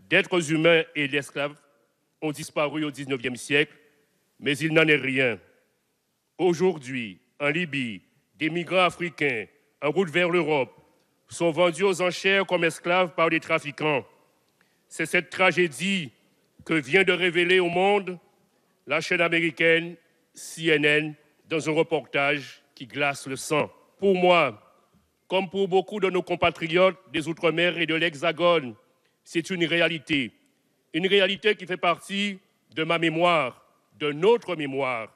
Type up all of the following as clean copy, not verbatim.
d'êtres humains et d'esclaves ont disparu au XIXe siècle, mais il n'en est rien. Aujourd'hui, en Libye, des migrants africains en route vers l'Europe sont vendus aux enchères comme esclaves par des trafiquants. C'est cette tragédie que vient de révéler au monde la chaîne américaine CNN dans un reportage qui glace le sang. Pour moi, comme pour beaucoup de nos compatriotes des Outre-mer et de l'Hexagone, c'est une réalité qui fait partie de ma mémoire, de notre mémoire,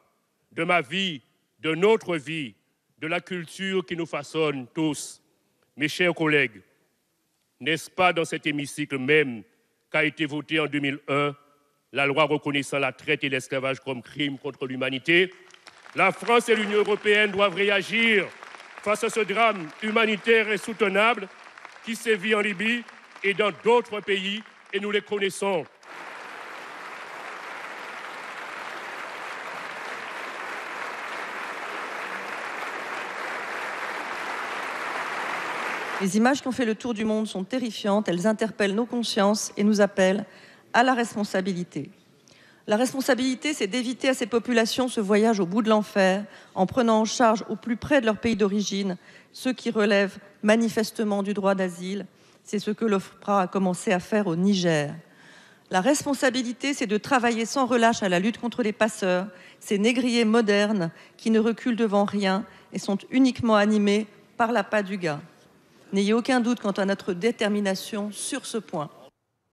de ma vie, de notre vie, de la culture qui nous façonne tous. Mes chers collègues, n'est-ce pas dans cet hémicycle même qu'a été votée en 2001 la loi reconnaissant la traite et l'esclavage comme crime contre l'humanité? La France et l'Union européenne doivent réagir face à ce drame humanitaire insoutenable qui sévit en Libye et dans d'autres pays, et nous les connaissons. Les images qui ont fait le tour du monde sont terrifiantes, elles interpellent nos consciences et nous appellent à la responsabilité. La responsabilité, c'est d'éviter à ces populations ce voyage au bout de l'enfer en prenant en charge au plus près de leur pays d'origine ceux qui relèvent manifestement du droit d'asile. C'est ce que l'OFPRA a commencé à faire au Niger. La responsabilité, c'est de travailler sans relâche à la lutte contre les passeurs, ces négriers modernes qui ne reculent devant rien et sont uniquement animés par l'appât du gain. N'ayez aucun doute quant à notre détermination sur ce point.